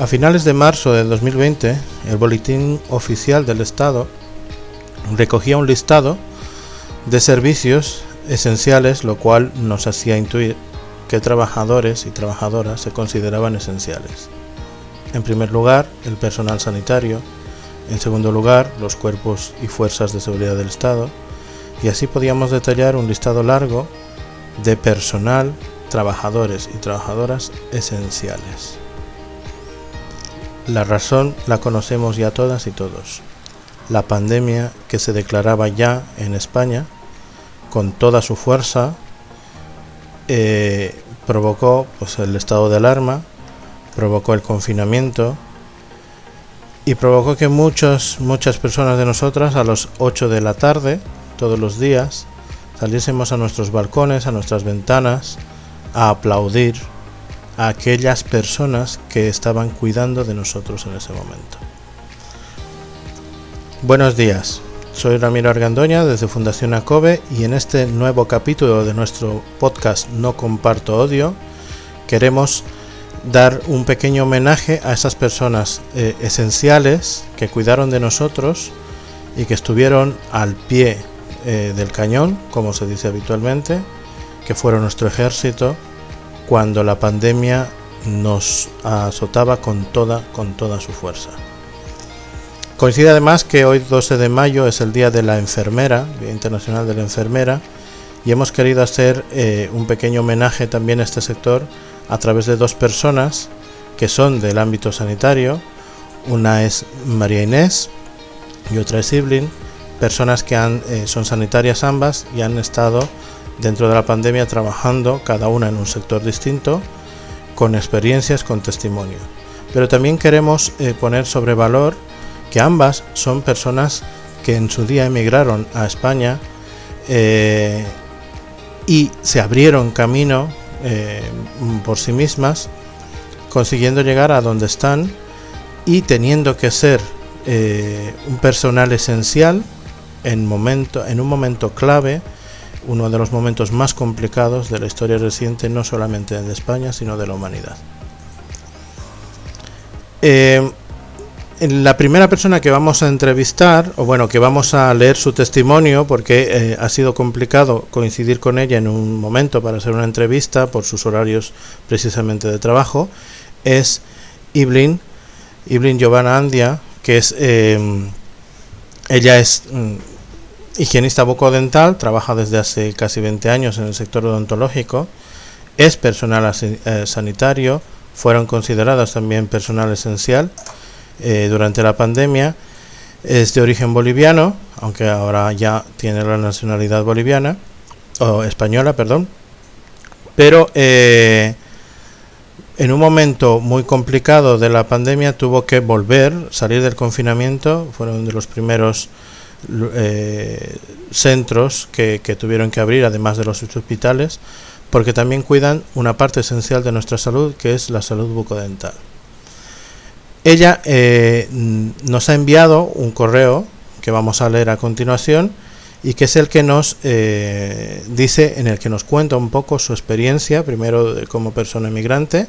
A finales de marzo de 2020, el Boletín Oficial del Estado recogía un listado de servicios esenciales, lo cual nos hacía intuir que trabajadores y trabajadoras se consideraban esenciales. En primer lugar, el personal sanitario, en segundo lugar, los cuerpos y fuerzas de seguridad del Estado, y así podíamos detallar un listado largo de personal, trabajadores y trabajadoras esenciales. La razón la conocemos ya todas y todos. La pandemia que se declaraba ya en España con toda su fuerza provocó el estado de alarma, provocó el confinamiento y provocó que muchas personas de nosotras a las 8 de la tarde todos los días saliésemos a nuestros balcones, a nuestras ventanas a aplaudir a aquellas personas que estaban cuidando de nosotros en ese momento. Buenos días, soy Ramiro Argandoña desde Fundación ACOBE y en este nuevo capítulo de nuestro podcast No Comparto Odio queremos dar un pequeño homenaje a esas personas esenciales que cuidaron de nosotros y que estuvieron al pie del cañón, como se dice habitualmente, que fueron nuestro ejército cuando la pandemia nos azotaba con toda su fuerza. Coincide además que hoy 12 de mayo es el Día de la Enfermera, Día Internacional de la Enfermera, y hemos querido hacer un pequeño homenaje también a este sector a través de dos personas que son del ámbito sanitario. Una es María Inés y otra es Evelyn, personas que son sanitarias ambas y han estado dentro de la pandemia trabajando cada una en un sector distinto, con experiencias, con testimonio. Pero también queremos poner sobre valor que ambas son personas que en su día emigraron a España y se abrieron camino por sí mismas, consiguiendo llegar a donde están y teniendo que ser un personal esencial en un momento clave, uno de los momentos más complicados de la historia reciente, no solamente de España, sino de la humanidad. La primera persona que vamos a entrevistar, que vamos a leer su testimonio, porque ha sido complicado coincidir con ella en un momento para hacer una entrevista por sus horarios precisamente de trabajo, es Evelyn Giovanna Andia, que es ella es higienista bucodental, trabaja desde hace casi 20 años en el sector odontológico, es personal sanitario, fueron consideradas también personal esencial durante la pandemia, es de origen boliviano, aunque ahora ya tiene la nacionalidad boliviana, o española, perdón, pero en un momento muy complicado de la pandemia tuvo que salir del confinamiento, fueron de los primeros centros que tuvieron que abrir, además de los hospitales, porque también cuidan una parte esencial de nuestra salud, que es la salud bucodental. Ella nos ha enviado un correo que vamos a leer a continuación y que es el que nos dice, en el que nos cuenta un poco su experiencia, primero como persona emigrante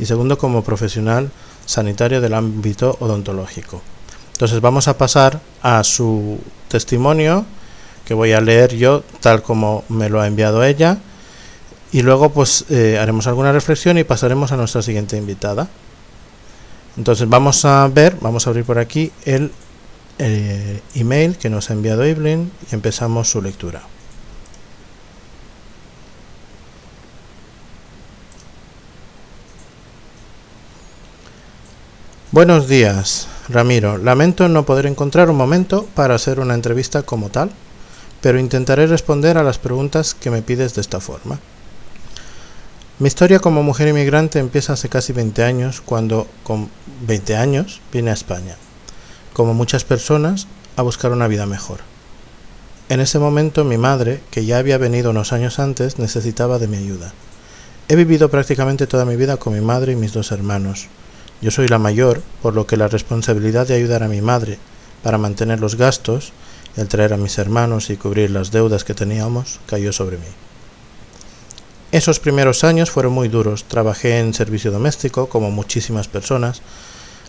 y segundo como profesional sanitario del ámbito odontológico. Entonces vamos a pasar a su testimonio, que voy a leer yo tal como me lo ha enviado ella, y luego haremos alguna reflexión y pasaremos a nuestra siguiente invitada. Entonces vamos a abrir por aquí el email que nos ha enviado Evelyn y empezamos su lectura. Buenos días, Ramiro. Lamento no poder encontrar un momento para hacer una entrevista como tal, pero intentaré responder a las preguntas que me pides de esta forma. Mi historia como mujer inmigrante empieza hace casi 20 años, cuando con 20 años vine a España, como muchas personas, a buscar una vida mejor. En ese momento mi madre, que ya había venido unos años antes, necesitaba de mi ayuda. He vivido prácticamente toda mi vida con mi madre y mis dos hermanos. Yo soy la mayor, por lo que la responsabilidad de ayudar a mi madre para mantener los gastos, el traer a mis hermanos y cubrir las deudas que teníamos, cayó sobre mí. Esos primeros años fueron muy duros. Trabajé en servicio doméstico, como muchísimas personas.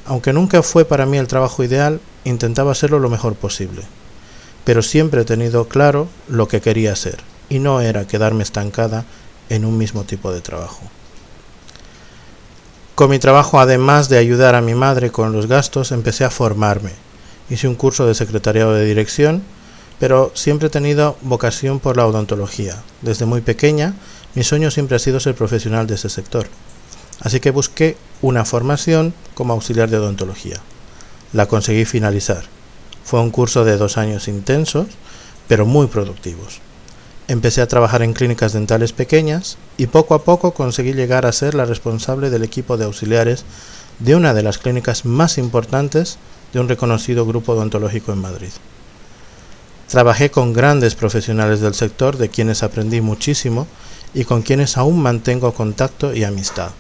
Aunque nunca fue para mí el trabajo ideal, intentaba hacerlo lo mejor posible. Pero siempre he tenido claro lo que quería hacer, y no era quedarme estancada en un mismo tipo de trabajo. Con mi trabajo, además de ayudar a mi madre con los gastos, empecé a formarme. Hice un curso de secretariado de dirección, pero siempre he tenido vocación por la odontología. Desde muy pequeña, mi sueño siempre ha sido ser profesional de ese sector. Así que busqué una formación como auxiliar de odontología. La conseguí finalizar. Fue un curso de 2 años intensos, pero muy productivos. Empecé a trabajar en clínicas dentales pequeñas y poco a poco conseguí llegar a ser la responsable del equipo de auxiliares de una de las clínicas más importantes de un reconocido grupo odontológico en Madrid. Trabajé con grandes profesionales del sector de quienes aprendí muchísimo y con quienes aún mantengo contacto y amistad.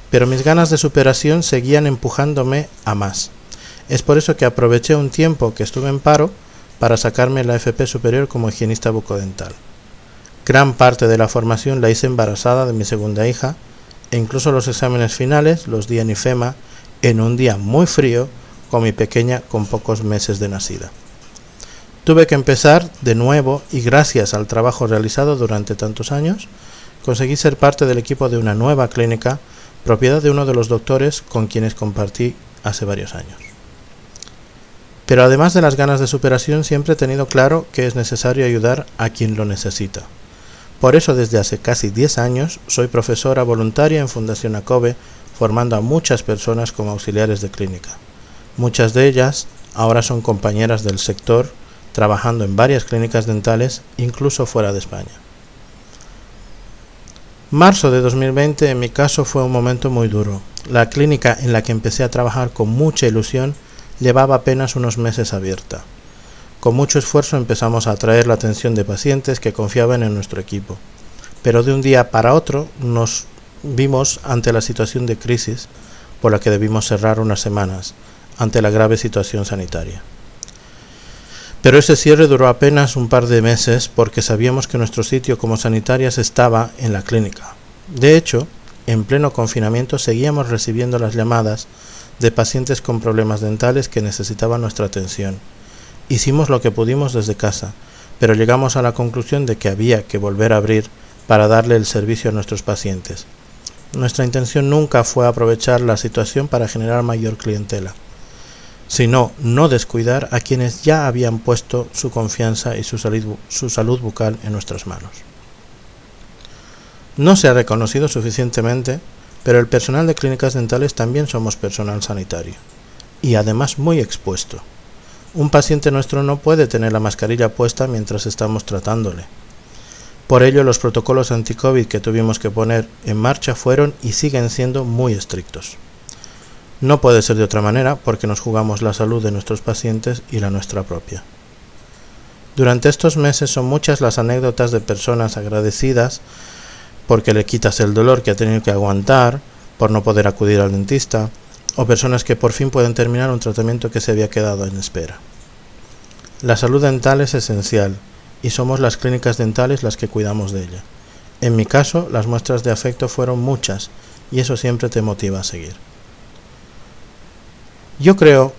Pero mis ganas de superación seguían empujándome a más. Es por eso que aproveché un tiempo que estuve en paro para sacarme la FP superior como higienista bucodental. Gran parte de la formación la hice embarazada de mi segunda hija e incluso los exámenes finales los di en IFEMA en un día muy frío con mi pequeña con pocos meses de nacida. Tuve que empezar de nuevo y gracias al trabajo realizado durante tantos años, conseguí ser parte del equipo de una nueva clínica, propiedad de uno de los doctores con quienes compartí hace varios años. Pero además de las ganas de superación, siempre he tenido claro que es necesario ayudar a quien lo necesita. Por eso desde hace casi 10 años soy profesora voluntaria en Fundación ACOBE, formando a muchas personas como auxiliares de clínica. Muchas de ellas ahora son compañeras del sector, trabajando en varias clínicas dentales, incluso fuera de España. Marzo de 2020 en mi caso fue un momento muy duro. La clínica en la que empecé a trabajar con mucha ilusión llevaba apenas unos meses abierta. Con mucho esfuerzo empezamos a atraer la atención de pacientes que confiaban en nuestro equipo, pero de un día para otro nos vimos ante la situación de crisis por la que debimos cerrar unas semanas, ante la grave situación sanitaria. Pero ese cierre duró apenas un par de meses porque sabíamos que nuestro sitio como sanitarias estaba en la clínica. De hecho, en pleno confinamiento seguíamos recibiendo las llamadas de pacientes con problemas dentales que necesitaban nuestra atención. Hicimos lo que pudimos desde casa, pero llegamos a la conclusión de que había que volver a abrir para darle el servicio a nuestros pacientes. Nuestra intención nunca fue aprovechar la situación para generar mayor clientela, sino no descuidar a quienes ya habían puesto su confianza y su salud bucal en nuestras manos. No se ha reconocido suficientemente, pero el personal de clínicas dentales también somos personal sanitario, y además muy expuesto. Un paciente nuestro no puede tener la mascarilla puesta mientras estamos tratándole. Por ello, los protocolos anti-COVID que tuvimos que poner en marcha fueron y siguen siendo muy estrictos. No puede ser de otra manera porque nos jugamos la salud de nuestros pacientes y la nuestra propia. Durante estos meses son muchas las anécdotas de personas agradecidas porque le quitas el dolor que ha tenido que aguantar por no poder acudir al dentista, o personas que por fin pueden terminar un tratamiento que se había quedado en espera. La salud dental es esencial y somos las clínicas dentales las que cuidamos de ella. En mi caso, las muestras de afecto fueron muchas y eso siempre te motiva a seguir. Yo creo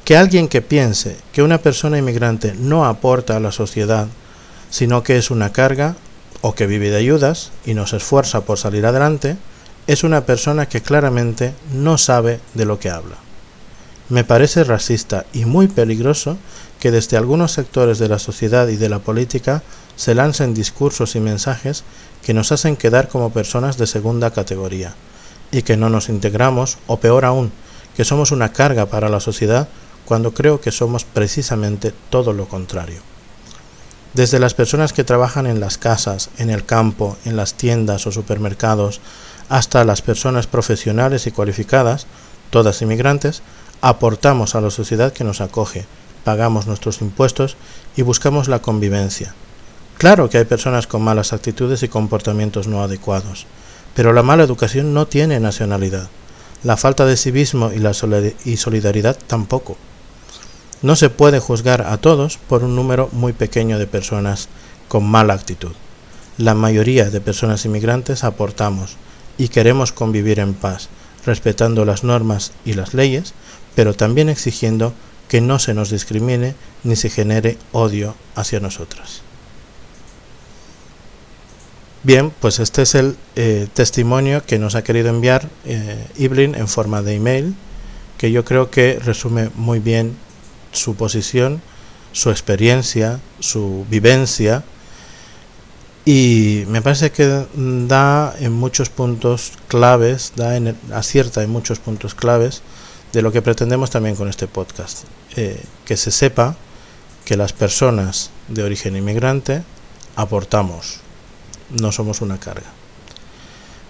que alguien que piense que una persona inmigrante no aporta a la sociedad, sino que es una carga o que vive de ayudas y no se esfuerza por salir adelante, es una persona que claramente no sabe de lo que habla. Me parece racista y muy peligroso que desde algunos sectores de la sociedad y de la política se lancen discursos y mensajes que nos hacen quedar como personas de segunda categoría y que no nos integramos, o peor aún, que somos una carga para la sociedad, cuando creo que somos precisamente todo lo contrario. Desde las personas que trabajan en las casas, en el campo, en las tiendas o supermercados, hasta las personas profesionales y cualificadas, todas inmigrantes, aportamos a la sociedad que nos acoge, pagamos nuestros impuestos y buscamos la convivencia. Claro que hay personas con malas actitudes y comportamientos no adecuados, pero la mala educación no tiene nacionalidad. La falta de civismo y solidaridad tampoco. No se puede juzgar a todos por un número muy pequeño de personas con mala actitud. la mayoría de personas inmigrantes aportamos y queremos convivir en paz, respetando las normas y las leyes, pero también exigiendo que no se nos discrimine ni se genere odio hacia nosotras. Bien, pues este es el testimonio que nos ha querido enviar Evelyn en forma de email, que yo creo que resume muy bien su posición, su experiencia, su vivencia, y me parece que da en muchos puntos claves, acierta en muchos puntos claves de lo que pretendemos también con este podcast, que se sepa que las personas de origen inmigrante aportamos, no somos una carga.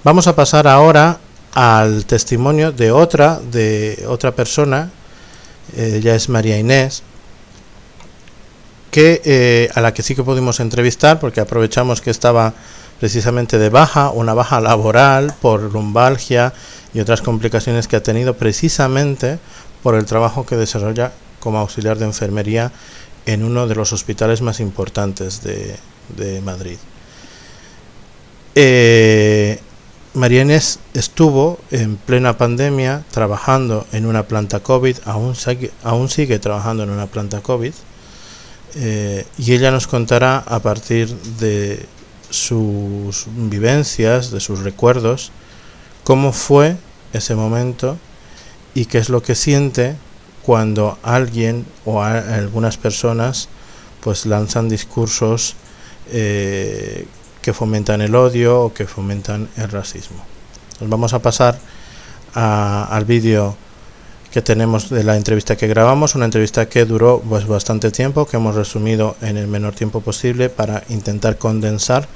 Vamos a pasar ahora al testimonio de otra persona. Ella es María Inés, a la que sí que pudimos entrevistar porque aprovechamos que estaba precisamente de baja, una baja laboral por lumbalgia y otras complicaciones que ha tenido precisamente por el trabajo que desarrolla como auxiliar de enfermería en uno de los hospitales más importantes de Madrid. María Inés estuvo en plena pandemia trabajando en una planta COVID, aún sigue trabajando en una planta COVID, y ella nos contará a partir de sus vivencias, de sus recuerdos, cómo fue ese momento y qué es lo que siente cuando alguien o algunas personas pues lanzan discursos que fomentan el odio o que fomentan el racismo. Nos vamos a pasar al vídeo que tenemos de la entrevista que grabamos, una entrevista que duró pues bastante tiempo, que hemos resumido en el menor tiempo posible para intentar condensar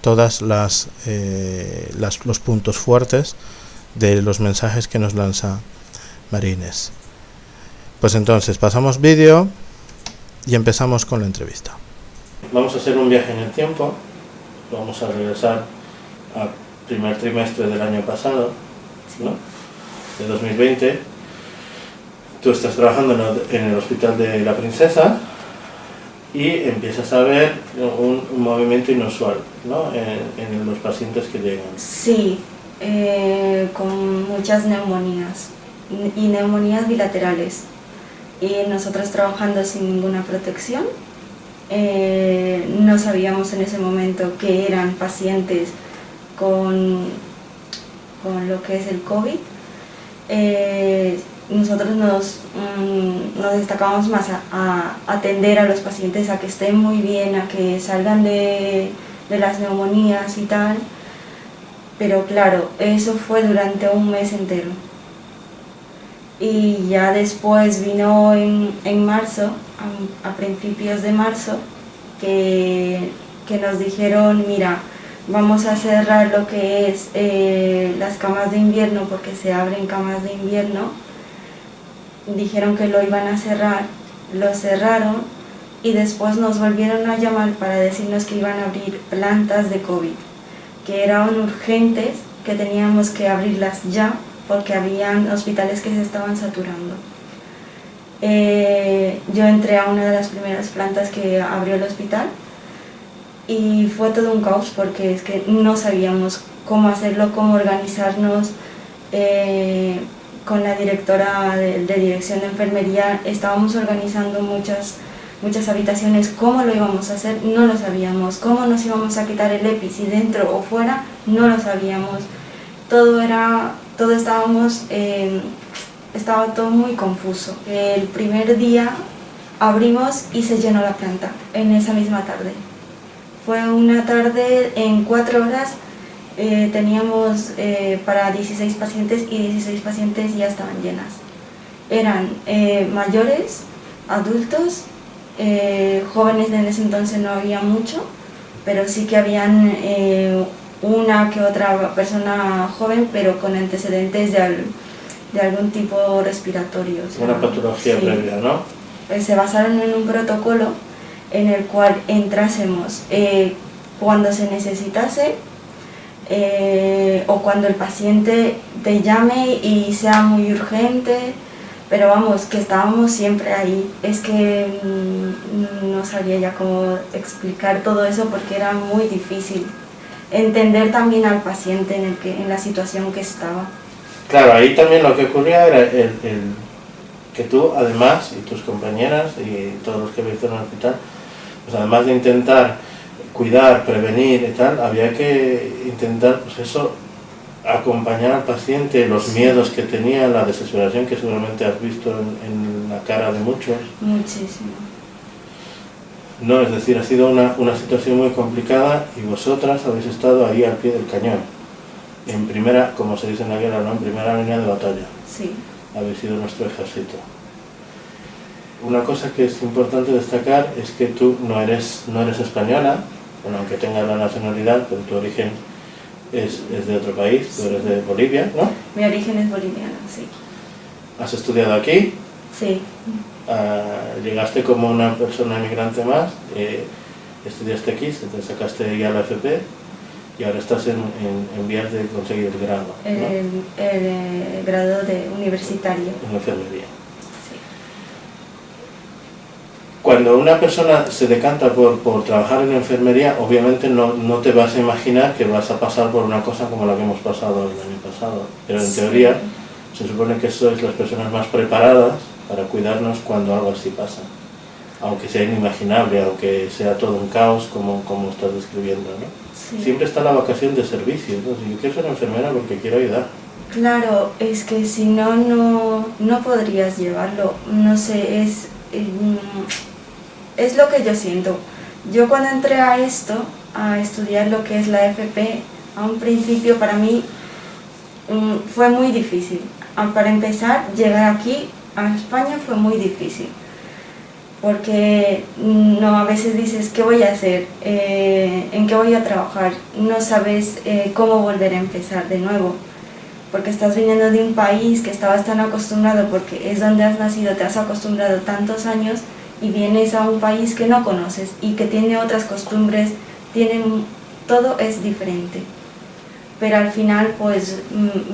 todas los puntos fuertes de los mensajes que nos lanza María Inés. Pues entonces pasamos vídeo y empezamos con la entrevista. Vamos a hacer un viaje en el tiempo. Vamos a regresar al primer trimestre del año pasado, ¿no? De 2020. Tú estás trabajando en el Hospital de la Princesa y empiezas a ver un movimiento inusual, ¿no? en los pacientes que llegan. Sí, con muchas neumonías y neumonías bilaterales. Y nosotros trabajando sin ninguna protección. No sabíamos en ese momento que eran pacientes con lo que es el COVID. Nosotros nos destacamos más a atender a los pacientes, a que estén muy bien, a que salgan de las neumonías y tal, pero claro, eso fue durante un mes entero. Y ya después vino en marzo, a principios de marzo, que nos dijeron, mira, vamos a cerrar lo que es las camas de invierno, porque se abren camas de invierno. Dijeron que lo iban a cerrar, lo cerraron y después nos volvieron a llamar para decirnos que iban a abrir plantas de COVID, que eran urgentes, que teníamos que abrirlas ya, porque habían hospitales que se estaban saturando. Yo entré a una de las primeras plantas que abrió el hospital y fue todo un caos porque es que no sabíamos cómo hacerlo, cómo organizarnos. Con la directora de dirección de enfermería estábamos organizando muchas habitaciones. ¿Cómo lo íbamos a hacer? No lo sabíamos. ¿Cómo nos íbamos a quitar el EPI? Si dentro o fuera, no lo sabíamos. Estaba todo muy confuso. El primer día abrimos y se llenó la planta en esa misma tarde. Fue una tarde, en 4 horas teníamos para 16 pacientes y 16 pacientes ya estaban llenas. Eran mayores, adultos, jóvenes. En ese entonces no había mucho, pero sí que habían una que otra persona joven, pero con antecedentes de algún tipo respiratorio. O sea, una patología previa, ¿no? Se basaron en un protocolo en el cual entrásemos cuando se necesitase, o cuando el paciente te llame y sea muy urgente, pero vamos, que estábamos siempre ahí. Es que no sabía ya cómo explicar todo eso porque era muy difícil entender también al paciente en la situación que estaba. Claro, ahí también lo que ocurría era que tú, además, y tus compañeras y todos los que viste en el hospital, pues además de intentar cuidar, prevenir y tal, había que intentar, pues eso, acompañar al paciente, los miedos que tenía, la desesperación que seguramente has visto en la cara de muchos. Muchísimo. No, es decir, ha sido una situación muy complicada y vosotras habéis estado ahí al pie del cañón, en primera, como se dice en la guerra, ¿no? En primera línea de batalla. Sí. Habéis sido nuestro ejército. Una cosa que es importante destacar es que tú no eres española, bueno, aunque tengas la nacionalidad, pero tu origen es de otro país, tú eres de Bolivia, ¿no? Mi origen es boliviano, sí. ¿Has estudiado aquí? Sí. Llegaste como una persona inmigrante más, estudiaste aquí, te sacaste ya la FP y ahora estás en vías de conseguir el grado, ¿no? El grado de universitario. En enfermería. Sí. Cuando una persona se decanta por trabajar en enfermería, obviamente no te vas a imaginar que vas a pasar por una cosa como la que hemos pasado el año pasado, pero en teoría se supone que sois las personas más preparadas para cuidarnos cuando algo así pasa, aunque sea inimaginable, aunque sea todo un caos como estás describiendo, ¿no? Sí. Siempre está la vocación de servicio, ¿no? Si yo quiero ser enfermera porque quiero ayudar. Claro, es que si no podrías llevarlo, no sé, es lo que yo siento. Yo cuando entré a esto, a estudiar lo que es la FP, a un principio para mí fue muy difícil. Para empezar, llegar aquí a España fue muy difícil, porque a veces dices, ¿qué voy a hacer? ¿En qué voy a trabajar? No sabes cómo volver a empezar de nuevo, porque estás viniendo de un país que estabas tan acostumbrado, porque es donde has nacido, te has acostumbrado tantos años, y vienes a un país que no conoces y que tiene otras costumbres, todo es diferente, pero al final pues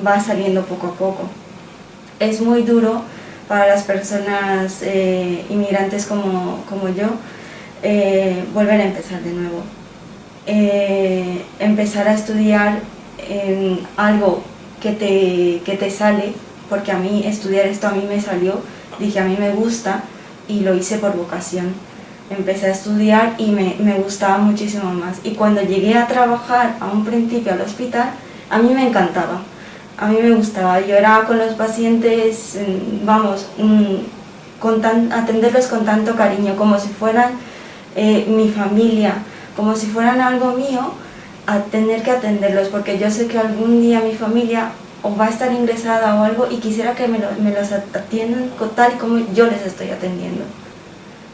va saliendo poco a poco. Es muy duro para las personas inmigrantes como yo, volver a empezar de nuevo. Empezar a estudiar algo que te sale, porque a mí estudiar esto a mí me salió, dije a mí me gusta y lo hice por vocación. Empecé a estudiar y me gustaba muchísimo más. Y cuando llegué a trabajar a un principio al hospital, a mí me encantaba. A mí me gustaba, yo era con los pacientes, atenderlos con tanto cariño, como si fueran mi familia, como si fueran algo mío, a tener que atenderlos, porque yo sé que algún día mi familia o va a estar ingresada o algo y quisiera que me los atiendan tal y como yo les estoy atendiendo.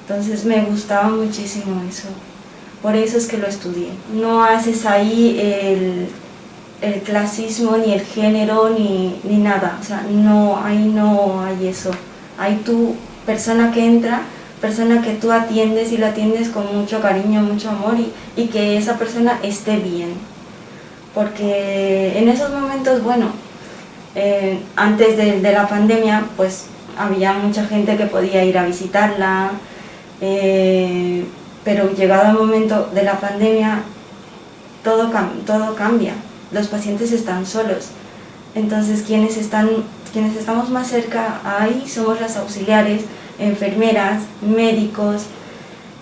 Entonces me gustaba muchísimo eso, por eso es que lo estudié. No haces ahí el clasismo, ni el género, ni nada, o sea, ahí no hay eso. Hay tu persona que entra, persona que tú atiendes y la atiendes con mucho cariño, mucho amor y que esa persona esté bien. Porque en esos momentos, bueno, antes de la pandemia, pues había mucha gente que podía ir a visitarla, pero llegado el momento de la pandemia, todo cambia. Los pacientes están solos, entonces quienes estamos más cerca ahí somos las auxiliares, enfermeras, médicos,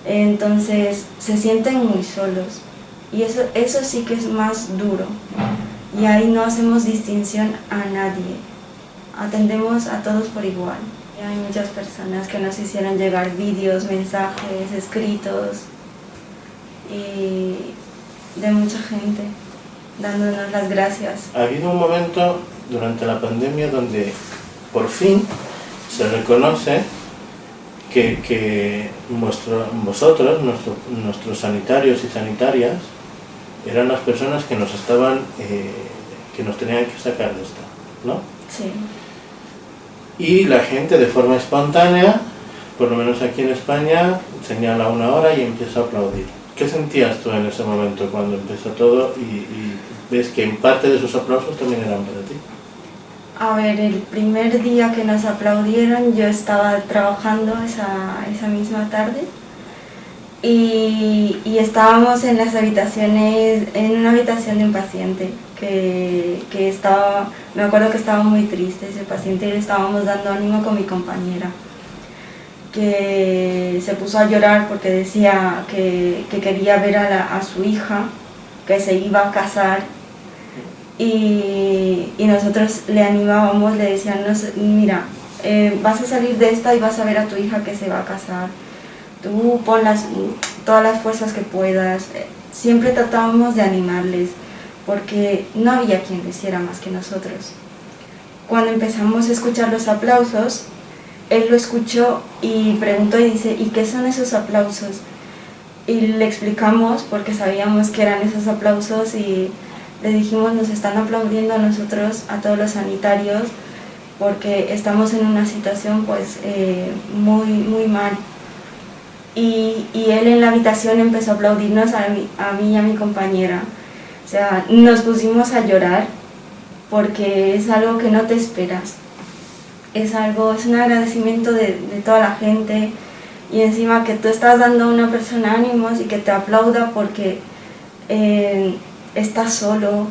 entonces se sienten muy solos y eso sí que es más duro, y ahí no hacemos distinción a nadie, atendemos a todos por igual. Y hay muchas personas que nos hicieron llegar vídeos, mensajes, escritos, y de mucha gente dándonos las gracias. Ha habido un momento durante la pandemia donde por fin se reconoce que vosotros, nuestros sanitarios y sanitarias, eran las personas que nos que nos tenían que sacar de esto, ¿no? Sí. Y la gente de forma espontánea, por lo menos aquí en España, señala una hora y empieza a aplaudir. ¿Qué sentías tú en ese momento cuando empezó todo y ves que en parte de esos aplausos también eran para ti? A ver, el primer día que nos aplaudieron yo estaba trabajando esa misma tarde y estábamos en las habitaciones, en una habitación de un paciente que estaba, me acuerdo que estaba muy triste ese paciente y le estábamos dando ánimo con mi compañera, que se puso a llorar porque decía que quería ver a su hija, que se iba a casar, y nosotros le animábamos, le decíamos, mira, vas a salir de esta y vas a ver a tu hija que se va a casar, tú pon todas las fuerzas que puedas. Siempre tratábamos de animarles, porque no había quien lo hiciera más que nosotros. Cuando empezamos a escuchar los aplausos, él lo escuchó y preguntó y dice, ¿y qué son esos aplausos? Y le explicamos, porque sabíamos que eran esos aplausos, y le dijimos, nos están aplaudiendo a nosotros, a todos los sanitarios, porque estamos en una situación pues muy, muy mal. Y él en la habitación empezó a aplaudirnos a mí y a mi compañera. O sea, nos pusimos a llorar porque es algo que no te esperas. Es un agradecimiento de toda la gente, y encima que tú estás dando a una persona ánimos y que te aplauda porque estás solo.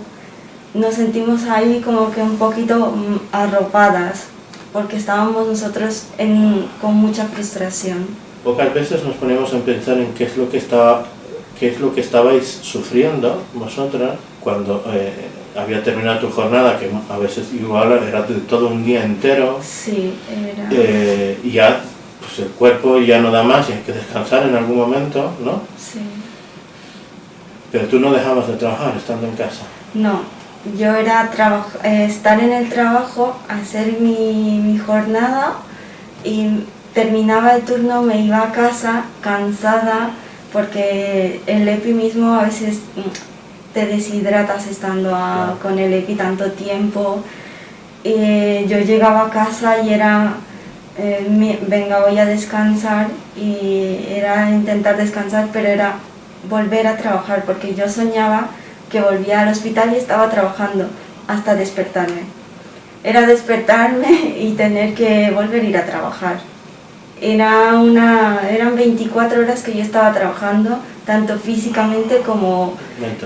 Nos sentimos ahí como que un poquito arropadas porque estábamos nosotros con mucha frustración. Pocas veces nos ponemos a pensar en qué es lo que estabais sufriendo vosotras cuando había terminado tu jornada, que a veces igual era de todo un día entero. Sí, era. Y ya pues el cuerpo ya no da más y hay que descansar en algún momento, ¿no? Sí. Pero tú no dejabas de trabajar estando en casa. No, yo era estar en el trabajo, hacer mi jornada, y terminaba el turno, me iba a casa cansada, porque el EPI mismo a veces te deshidratas estando con el EPI tanto tiempo. Yo llegaba a casa y era, venga, voy a descansar, y era intentar descansar, pero era volver a trabajar, porque yo soñaba que volvía al hospital y estaba trabajando hasta despertarme. Era despertarme y tener que volver a ir a trabajar. Eran 24 horas que yo estaba trabajando, tanto físicamente como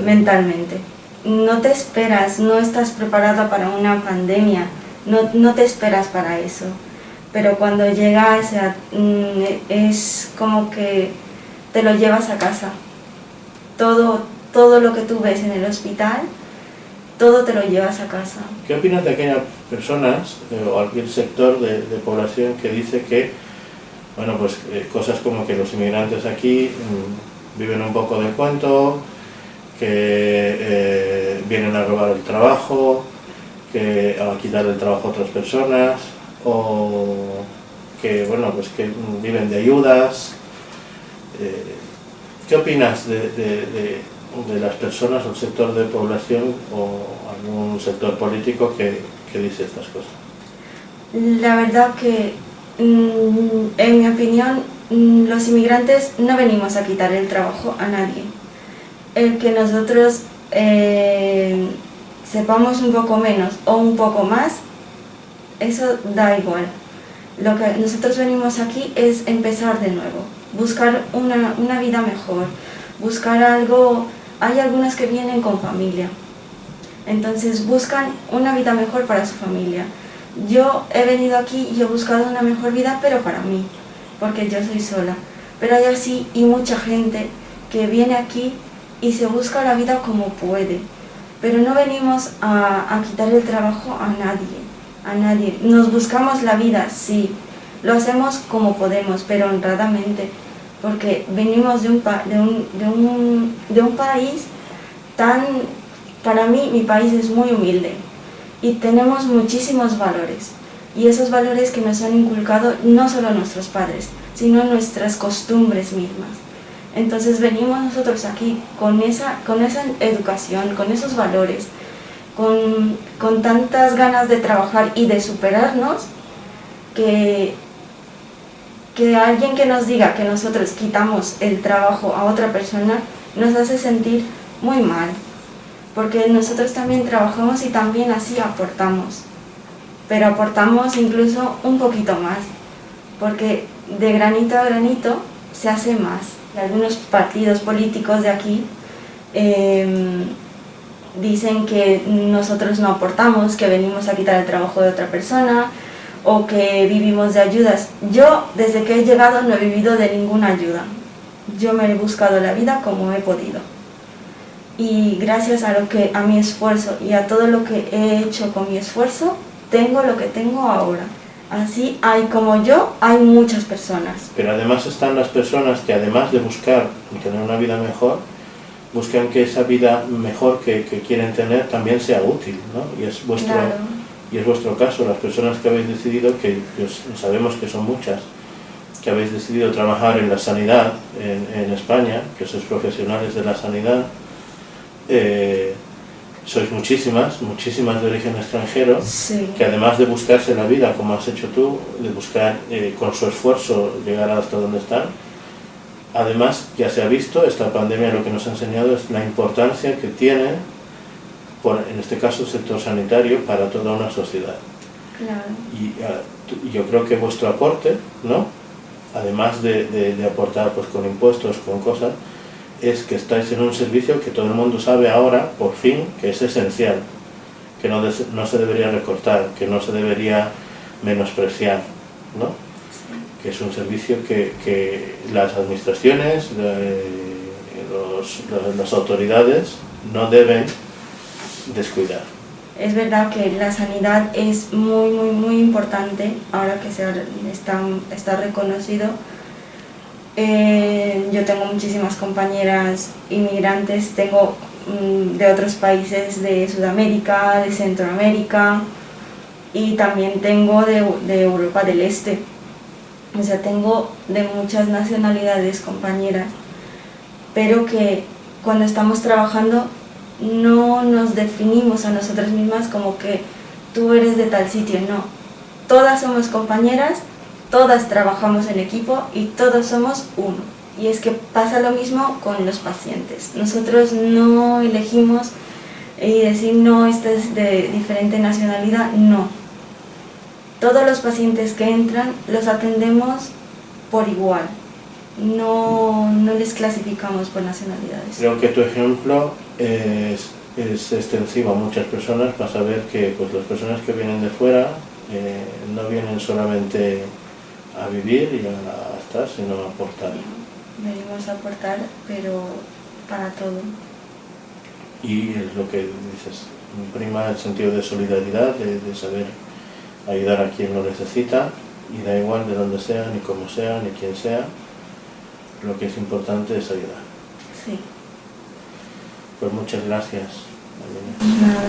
mentalmente. No te esperas, no estás preparada para una pandemia, no te esperas para eso. Pero cuando llega, es como que te lo llevas a casa. Todo lo que tú ves en el hospital, todo te lo llevas a casa. ¿Qué opinas de aquellas personas o aquel sector de población que dice que, bueno, pues cosas como que los inmigrantes aquí viven un poco del cuento, que vienen a robar el trabajo, que a quitar el trabajo a otras personas, o que, bueno, pues que viven de ayudas? ¿Qué opinas de las personas o el sector de población o algún sector político que dice estas cosas? La verdad que, en mi opinión, los inmigrantes no venimos a quitar el trabajo a nadie. El que nosotros sepamos un poco menos o un poco más, eso da igual. Lo que nosotros venimos aquí es empezar de nuevo, buscar una vida mejor, buscar algo. Hay algunos que vienen con familia, entonces buscan una vida mejor para su familia. Yo he venido aquí y he buscado una mejor vida, pero para mí, porque yo soy sola. Pero hay así y mucha gente que viene aquí y se busca la vida como puede. Pero no venimos a quitar el trabajo a nadie. Nos buscamos la vida, sí, lo hacemos como podemos, pero honradamente, porque venimos de un país tan, para mí, mi país es muy humilde y tenemos muchísimos valores, y esos valores que nos han inculcado no solo nuestros padres, sino nuestras costumbres mismas. Entonces venimos nosotros aquí con esa educación, con esos valores, con tantas ganas de trabajar y de superarnos, que alguien que nos diga que nosotros quitamos el trabajo a otra persona nos hace sentir muy mal, porque nosotros también trabajamos y también así aportamos. pero aportamos incluso un poquito más, porque de granito a granito se hace más. Y algunos partidos políticos de aquí dicen que nosotros no aportamos, que venimos a quitar el trabajo de otra persona o que vivimos de ayudas. Yo, desde que he llegado, no he vivido de ninguna ayuda. Yo me he buscado la vida como he podido. Y gracias a mi esfuerzo y a todo lo que he hecho con mi esfuerzo, tengo lo que tengo ahora. Así como yo, hay muchas personas. Pero además están las personas que, además de buscar tener una vida mejor, buscan que esa vida mejor que quieren tener también sea útil, ¿no? Y es vuestro caso, las personas que habéis decidido, que sabemos que son muchas, que habéis decidido trabajar en la sanidad en España, que sois profesionales de la sanidad, sois muchísimas de origen extranjero, sí, que además de buscarse la vida, como has hecho tú, de buscar con su esfuerzo llegar hasta donde están, además ya se ha visto, esta pandemia lo que nos ha enseñado es la importancia que tiene, en este caso el sector sanitario, para toda una sociedad. Claro. Y yo creo que vuestro aporte, ¿no?, además de aportar pues con impuestos, con cosas, es que estáis en un servicio que todo el mundo sabe ahora, por fin, que es esencial, que no se debería recortar, que no se debería menospreciar, ¿no? Sí. Que es un servicio que las administraciones, las autoridades no deben descuidar. Es verdad que la sanidad es muy, muy, muy importante, ahora que está reconocido. Yo tengo muchísimas compañeras inmigrantes, tengo de otros países de Sudamérica, de Centroamérica y también tengo de Europa del Este. O sea, tengo de muchas nacionalidades compañeras, pero que cuando estamos trabajando no nos definimos a nosotras mismas como que tú eres de tal sitio, no. Todas somos compañeras, todas trabajamos en equipo y todos somos uno. Y es que pasa lo mismo con los pacientes. Nosotros no elegimos decir, no, esta es de diferente nacionalidad, no. Todos los pacientes que entran los atendemos por igual. No les clasificamos por nacionalidades. Creo que tu ejemplo es extensivo a muchas personas para saber que pues, las personas que vienen de fuera no vienen solamente a vivir y a estar, sino a aportar. Venimos a aportar, pero para todo. Y es lo que dices, prima el sentido de solidaridad, de saber ayudar a quien lo necesita, y da igual de dónde sea, ni cómo sea, ni quién sea, lo que es importante es ayudar. Sí. Pues muchas gracias. Nada.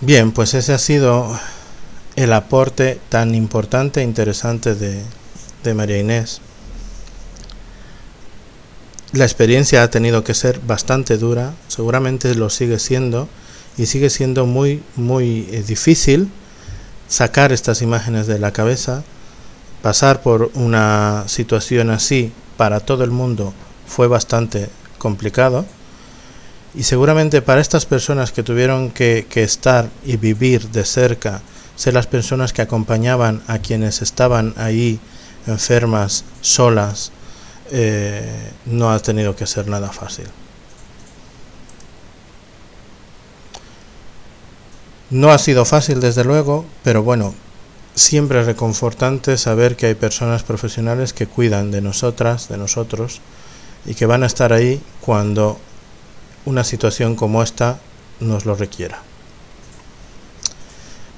Bien, pues ese ha sido el aporte tan importante e interesante de María Inés. La experiencia ha tenido que ser bastante dura, seguramente lo sigue siendo, y sigue siendo muy, muy difícil sacar estas imágenes de la cabeza. Pasar por una situación así para todo el mundo fue bastante complicado, y seguramente para estas personas que tuvieron que estar y vivir de cerca, ser las personas que acompañaban a quienes estaban ahí enfermas, solas, no ha tenido que ser nada fácil. No ha sido fácil, desde luego, pero bueno, siempre es reconfortante saber que hay personas profesionales que cuidan de nosotras, de nosotros, y que van a estar ahí cuando una situación como esta nos lo requiera.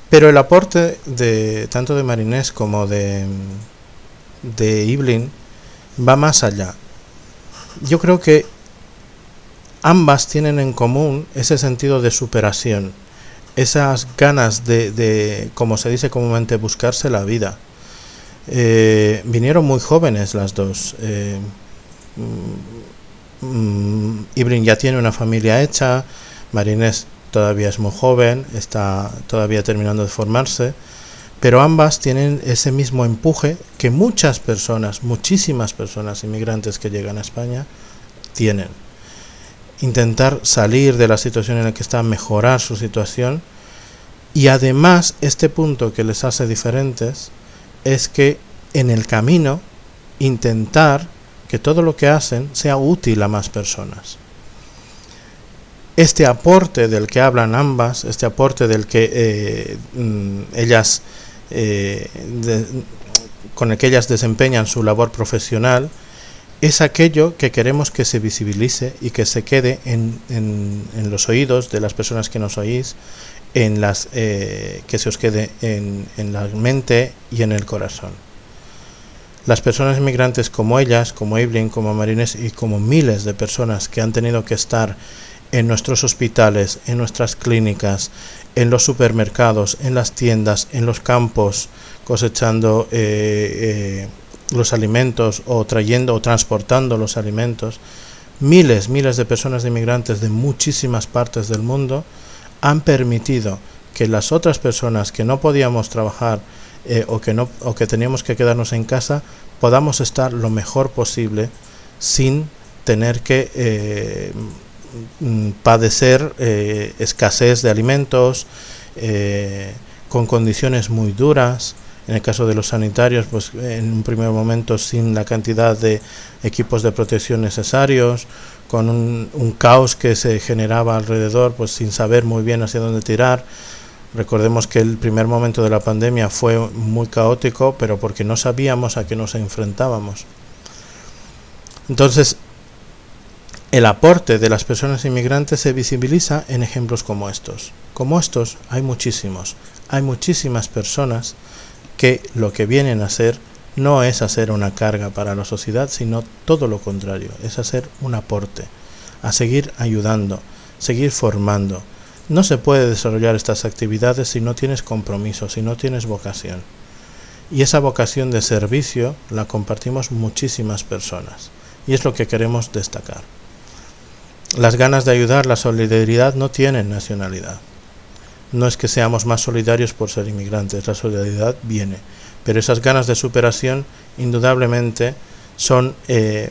Pero el aporte tanto de María Inés como de Evelyn va más allá. Yo creo que ambas tienen en común ese sentido de superación, esas ganas de como se dice comúnmente, buscarse la vida. Vinieron muy jóvenes las dos. Evelyn ya tiene una familia hecha, María Inés todavía es muy joven, está todavía terminando de formarse, pero ambas tienen ese mismo empuje que muchas personas, muchísimas personas inmigrantes que llegan a España tienen. Intentar salir de la situación en la que está, mejorar su situación Y además, este punto que les hace diferentes es que en el camino intentar que todo lo que hacen sea útil a más personas. Este aporte del que hablan ambas, este aporte del que ellas con el que ellas desempeñan su labor profesional, es aquello que queremos que se visibilice y que se quede en los oídos de las personas que nos oís, que se os quede en la mente y en el corazón. Las personas inmigrantes como ellas, como Evelyn, como Marinés y como miles de personas que han tenido que estar en nuestros hospitales, en nuestras clínicas, en los supermercados, en las tiendas, en los campos, cosechando los alimentos o trayendo o transportando los alimentos, miles de personas de inmigrantes de muchísimas partes del mundo han permitido que las otras personas que no podíamos trabajar o que teníamos que quedarnos en casa podamos estar lo mejor posible sin tener que padecer escasez de alimentos, con condiciones muy duras. En el caso de los sanitarios, pues en un primer momento sin la cantidad de equipos de protección necesarios, con un caos que se generaba alrededor, pues sin saber muy bien hacia dónde tirar. Recordemos que el primer momento de la pandemia fue muy caótico, pero porque no sabíamos a qué nos enfrentábamos. Entonces, el aporte de las personas inmigrantes se visibiliza en ejemplos como estos. Como estos hay muchísimos. Hay muchísimas personas que lo que vienen a hacer no es hacer una carga para la sociedad, sino todo lo contrario, es hacer un aporte, a seguir ayudando, seguir formando. No se puede desarrollar estas actividades si no tienes compromiso, si no tienes vocación. Y esa vocación de servicio la compartimos muchísimas personas, y es lo que queremos destacar. Las ganas de ayudar, la solidaridad no tienen nacionalidad. No es que seamos más solidarios por ser inmigrantes, la solidaridad viene, pero esas ganas de superación indudablemente son,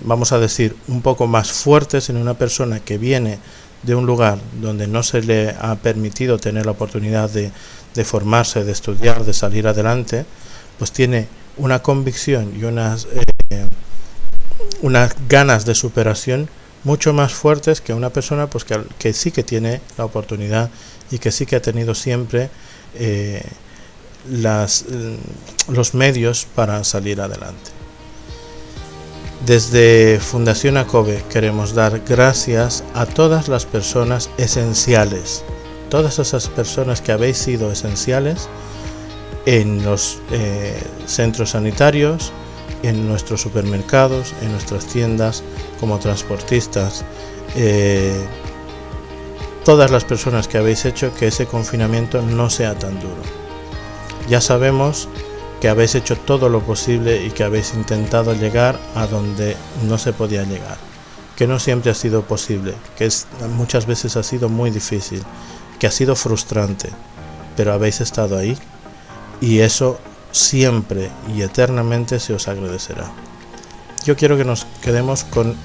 vamos a decir, un poco más fuertes en una persona que viene de un lugar donde no se le ha permitido tener la oportunidad de formarse, de estudiar, de salir adelante, pues tiene una convicción y unas ganas de superación mucho más fuertes que una persona pues que sí que tiene la oportunidad y que sí que ha tenido siempre los medios para salir adelante. Desde Fundación ACOBE queremos dar gracias a todas las personas esenciales, todas esas personas que habéis sido esenciales en los centros sanitarios, en nuestros supermercados, en nuestras tiendas, como transportistas, todas las personas que habéis hecho que ese confinamiento no sea tan duro. Ya sabemos que habéis hecho todo lo posible y que habéis intentado llegar a donde no se podía llegar, que no siempre ha sido posible, que muchas veces ha sido muy difícil, que ha sido frustrante, pero habéis estado ahí y eso siempre y eternamente se os agradecerá. Yo quiero que nos quedemos con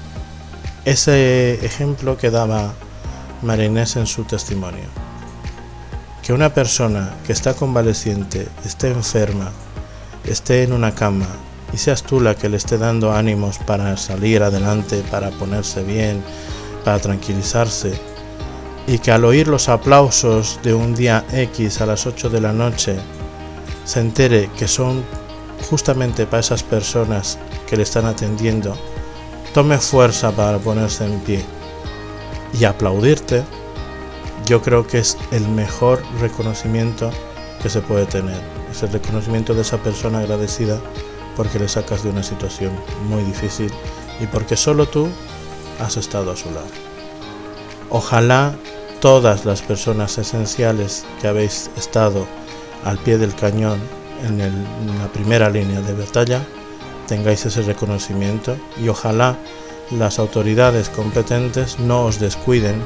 ese ejemplo que daba Marinés en su testimonio. Que una persona que está convaleciente, esté enferma, esté en una cama y seas tú la que le esté dando ánimos para salir adelante, para ponerse bien, para tranquilizarse, y que al oír los aplausos de un día X a las 8 de la noche se entere que son justamente para esas personas que le están atendiendo, tome fuerza para ponerse en pie y aplaudirte, yo creo que es el mejor reconocimiento que se puede tener. Es el reconocimiento de esa persona agradecida porque le sacas de una situación muy difícil y porque solo tú has estado a su lado. Ojalá todas las personas esenciales que habéis estado al pie del cañón en la primera línea de batalla tengáis ese reconocimiento y ojalá las autoridades competentes no os descuiden,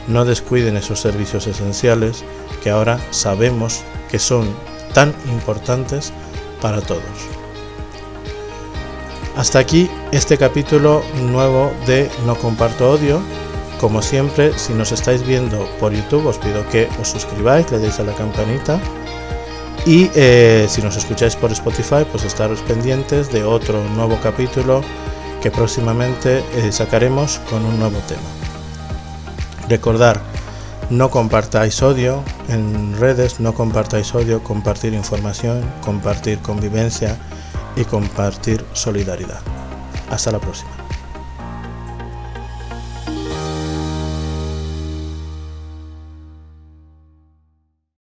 no descuiden esos servicios esenciales que ahora sabemos que son tan importantes para todos. Hasta aquí este capítulo nuevo de No Comparto Odio. Como siempre, si nos estáis viendo por YouTube, os pido que os suscribáis, le deis a la campanita. Y si nos escucháis por Spotify, pues estaros pendientes de otro nuevo capítulo que próximamente sacaremos con un nuevo tema. Recordar, no compartáis odio en redes, no compartáis odio, compartir información, compartir convivencia y compartir solidaridad. Hasta la próxima.